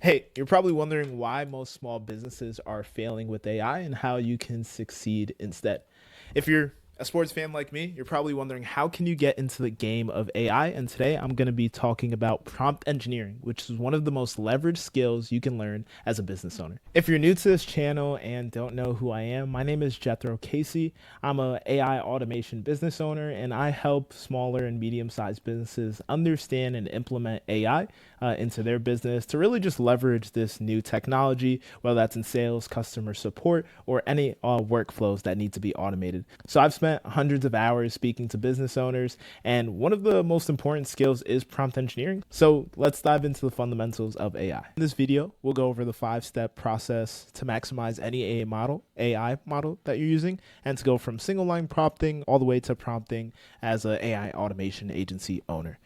Hey, you're probably wondering why most small businesses are failing with AI and how you can succeed instead. If you're a sports fan like me, you're probably wondering how can you get into the game of AI? And today I'm going to be talking about prompt engineering, which is one of the most leveraged skills you can learn as a business owner. If you're new to this channel and don't know who I am, my name is Jethro Casey. I'm a AI automation business owner and I help smaller and medium-sized businesses understand and implement AI into their business to really just leverage this new technology, whether that's in sales, customer support, or any workflows that need to be automated. So I've spent hundreds of hours speaking to business owners, and one of the most important skills is prompt engineering. So let's dive into the fundamentals of AI. In this video, we'll go over the 5-step process to maximize any AI model that you're using, and to go from single line prompting all the way to prompting as an AI automation agency owner.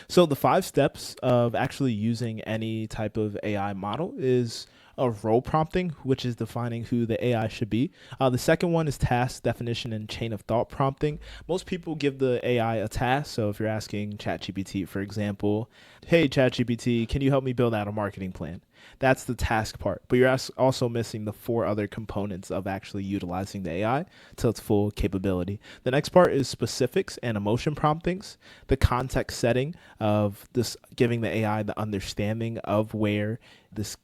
So the 5 steps of actually using any type of AI model is a role prompting, which is defining who the AI should be. The second one is task definition and chain of thought prompting. Most people give the AI a task. So if you're asking ChatGPT, for example, hey, ChatGPT, can you help me build out a marketing plan? That's the task part, but you're also missing the 4 other components of actually utilizing the AI to its full capability. The next part is specifics and emotion promptings, the context setting of this, giving the AI the understanding of where this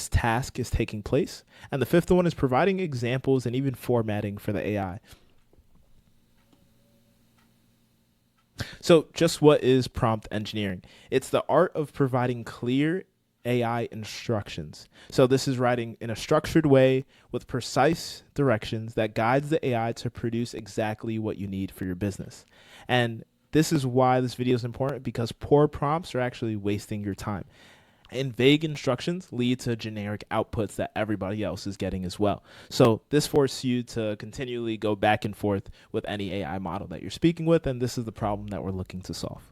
task is taking place. And the fifth one is providing examples and even formatting for the AI. So just what is prompt engineering? It's the art of providing clear AI instructions. So this is writing in a structured way with precise directions that guides the AI to produce exactly what you need for your business. And this is why this video is important, because poor prompts are actually wasting your time. And vague instructions lead to generic outputs that everybody else is getting as well. So this forces you to continually go back and forth with any AI model that you're speaking with, and this is the problem that we're looking to solve.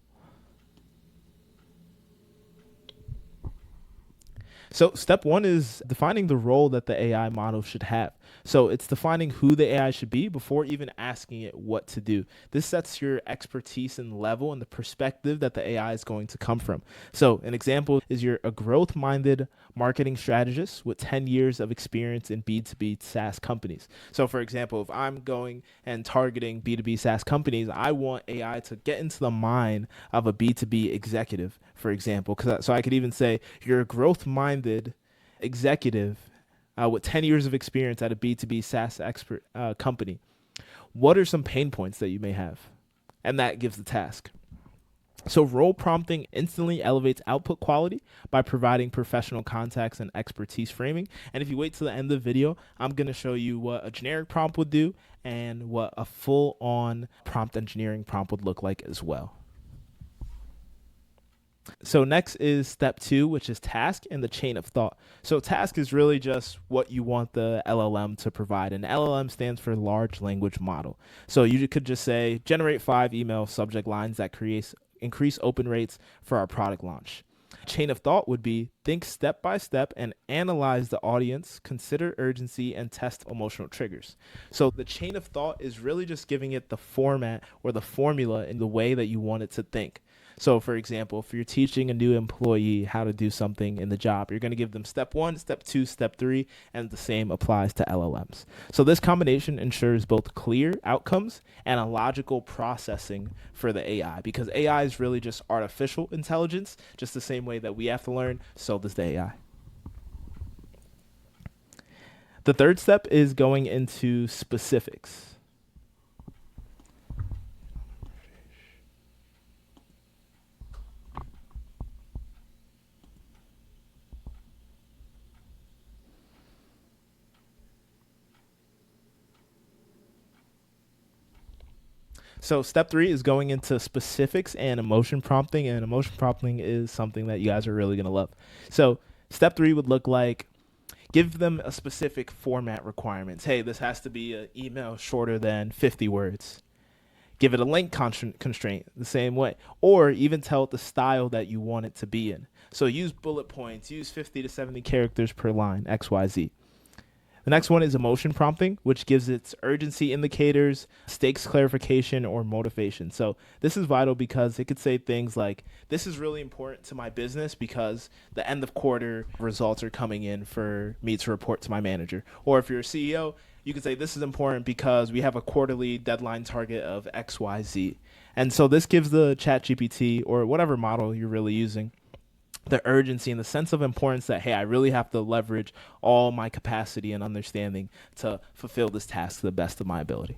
So step one is defining the role that the AI model should have. So it's defining who the AI should be before even asking it what to do. This sets your expertise and level and the perspective that the AI is going to come from. So an example is you're a growth-minded marketing strategist with 10 years of experience in B2B SaaS companies. So for example, if I'm going and targeting B2B SaaS companies, I want AI to get into the mind of a B2B executive, for example. So I could even say you're a growth-minded executive with 10 years of experience at a B2B SaaS expert company. What are some pain points that you may have? And that gives the task. So role prompting instantly elevates output quality by providing professional context and expertise framing. And if you wait till the end of the video, I'm going to show you what a generic prompt would do and what a full-on prompt engineering prompt would look like as well. So next is step 2, which is task and the chain of thought. So task is really just what you want the LLM to provide. And LLM stands for large language model. So you could just say, generate 5 email subject lines that increase open rates for our product launch. Chain of thought would be think step by step and analyze the audience, consider urgency, and test emotional triggers. So the chain of thought is really just giving it the format or the formula in the way that you want it to think. So for example, if you're teaching a new employee how to do something in the job, you're going to give them step 1, step 2, step 3, and the same applies to LLMs. So this combination ensures both clear outcomes and a logical processing for the AI, because AI is really just artificial intelligence, just the same way that we have to learn, so does the AI. The third step is going into specifics. So step 3 is going into specifics and emotion prompting, and emotion prompting is something that you guys are really going to love. So step 3 would look like give them a specific format requirements. Hey, this has to be an email shorter than 50 words. Give it a length constraint the same way, or even tell it the style that you want it to be in. So use bullet points, use 50 to 70 characters per line, XYZ. The next one is emotion prompting, which gives its urgency indicators, stakes clarification, or motivation. So this is vital because it could say things like, this is really important to my business because the end of quarter results are coming in for me to report to my manager. Or if you're a CEO, you could say, this is important because we have a quarterly deadline target of XYZ. And so this gives the ChatGPT or whatever model you're really using the urgency and the sense of importance that, hey, I really have to leverage all my capacity and understanding to fulfill this task to the best of my ability.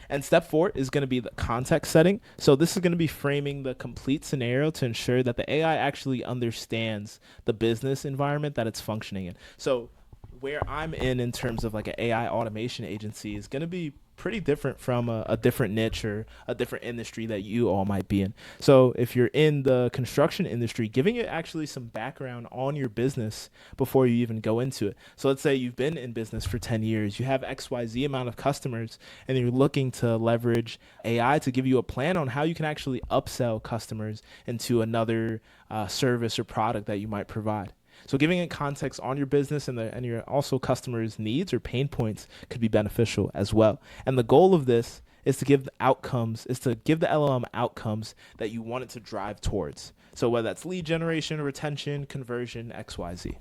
And step 4 is going to be the context setting. So this is going to be framing the complete scenario to ensure that the AI actually understands the business environment that it's functioning in. So where I'm in terms of like an AI automation agency is going to be pretty different from a different niche or a different industry that you all might be in. So if you're in the construction industry, giving it actually some background on your business before you even go into it. So let's say you've been in business for 10 years, you have XYZ amount of customers, and you're looking to leverage AI to give you a plan on how you can actually upsell customers into another service or product that you might provide. So giving it context on your business and your also customers' needs or pain points could be beneficial as well. And the goal of this is to give the LLM outcomes that you want it to drive towards. So whether that's lead generation, retention, conversion, XYZ.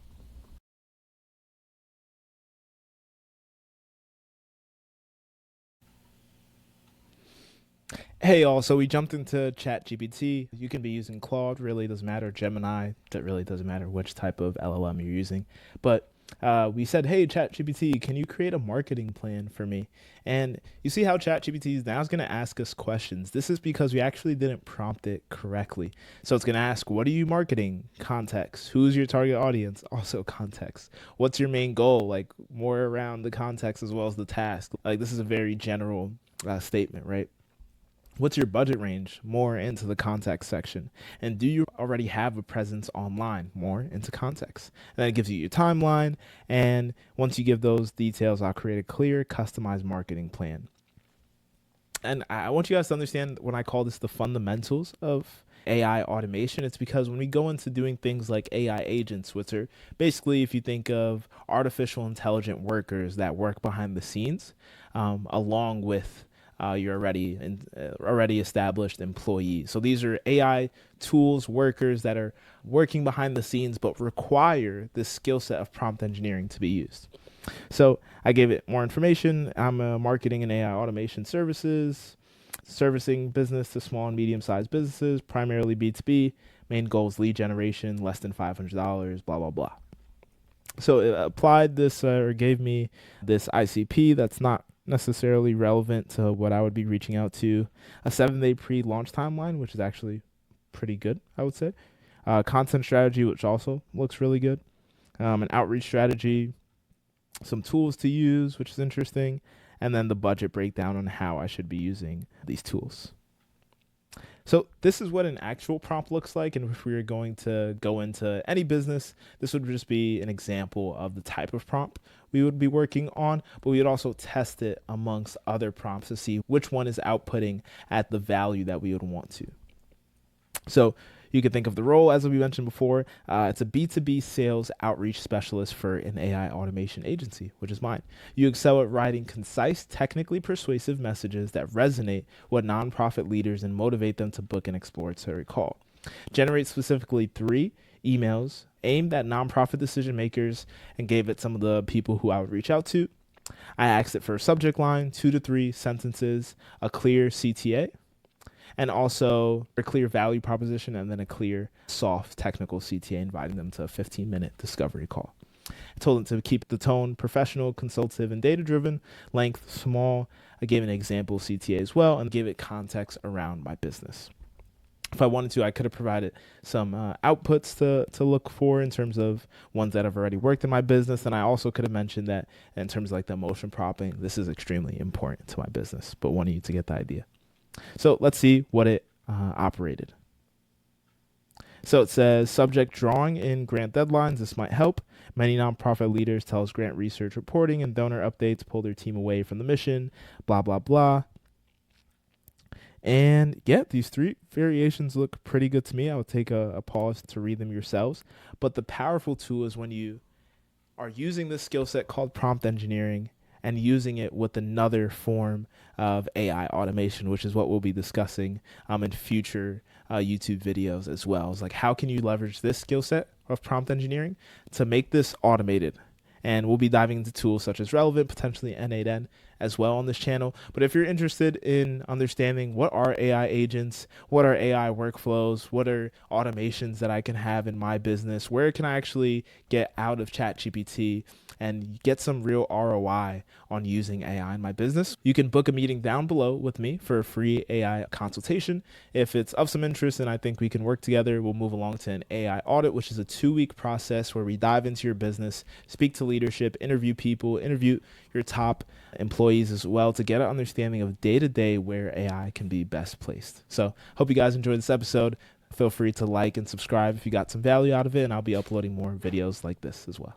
Hey, all. So we jumped into ChatGPT. You can be using Claude, really doesn't matter. Gemini, that really doesn't matter which type of LLM you're using. But we said, hey, ChatGPT, can you create a marketing plan for me? And you see how ChatGPT is now going to ask us questions. This is because we actually didn't prompt it correctly. So it's going to ask, what are you marketing? Context. Who's your target audience? Also context. What's your main goal? Like more around the context as well as the task. Like this is a very general statement, right? What's your budget range? More into the context section. And do you already have a presence online? More into context. And then it gives you your timeline. And once you give those details, I'll create a clear, customized marketing plan. And I want you guys to understand when I call this the fundamentals of AI automation, it's because when we go into doing things like AI agents, which are basically, if you think of artificial intelligent workers that work behind the scenes, along with your already established employees. So these are AI tools, workers that are working behind the scenes, but require this skill set of prompt engineering to be used. So I gave it more information. I'm a marketing and AI automation services, servicing business to small and medium-sized businesses, primarily B2B. Main goal is lead generation, less than $500, blah, blah, blah. So it applied this or gave me this ICP that's not necessarily relevant to what I would be reaching out to. A 7-day pre-launch timeline, which is actually pretty good, I would say. Content strategy, which also looks really good. An outreach strategy, some tools to use, which is interesting. And then the budget breakdown on how I should be using these tools. So this is what an actual prompt looks like. And if we were going to go into any business, this would just be an example of the type of prompt we would be working on, but we would also test it amongst other prompts to see which one is outputting at the value that we would want to. So you could think of the role, as we mentioned before, it's a B2B sales outreach specialist for an AI automation agency, which is mine. You excel at writing concise, technically persuasive messages that resonate with nonprofit leaders and motivate them to book an exploratory call. Generate specifically 3 emails aimed at nonprofit decision makers and gave it some of the people who I would reach out to. I asked it for a subject line, 2 to 3 sentences, a clear CTA, and also a clear value proposition, and then a clear soft technical CTA, inviting them to a 15-minute discovery call. I told them to keep the tone professional, consultative, and data-driven, length small. I gave an example CTA as well and gave it context around my business. If I wanted to, I could have provided some outputs to look for in terms of ones that have already worked in my business. And I also could have mentioned that in terms of like the emotion prompting, this is extremely important to my business, but wanted you to get the idea. So let's see what it operated. So it says subject drawing in grant deadlines. This might help. Many nonprofit leaders tell us grant research reporting and donor updates pull their team away from the mission, blah, blah, blah. And yeah, these three variations look pretty good to me. I would take a pause to read them yourselves. But the powerful tool is when you are using this skill set called prompt engineering and using it with another form of AI automation, which is what we'll be discussing in future YouTube videos as well. It's like, how can you leverage this skill set of prompt engineering to make this automated? And we'll be diving into tools such as Relevant, potentially N8N as well on this channel. But if you're interested in understanding what are AI agents, what are AI workflows, what are automations that I can have in my business, where can I actually get out of ChatGPT and get some real ROI on using AI in my business, you can book a meeting down below with me for a free AI consultation. If it's of some interest and I think we can work together, we'll move along to an AI audit, which is a 2-week process where we dive into your business, speak to leadership, interview people, interview your top employees as well to get an understanding of day-to-day where AI can be best placed. So hope you guys enjoyed this episode. Feel free to like and subscribe if you got some value out of it, and I'll be uploading more videos like this as well.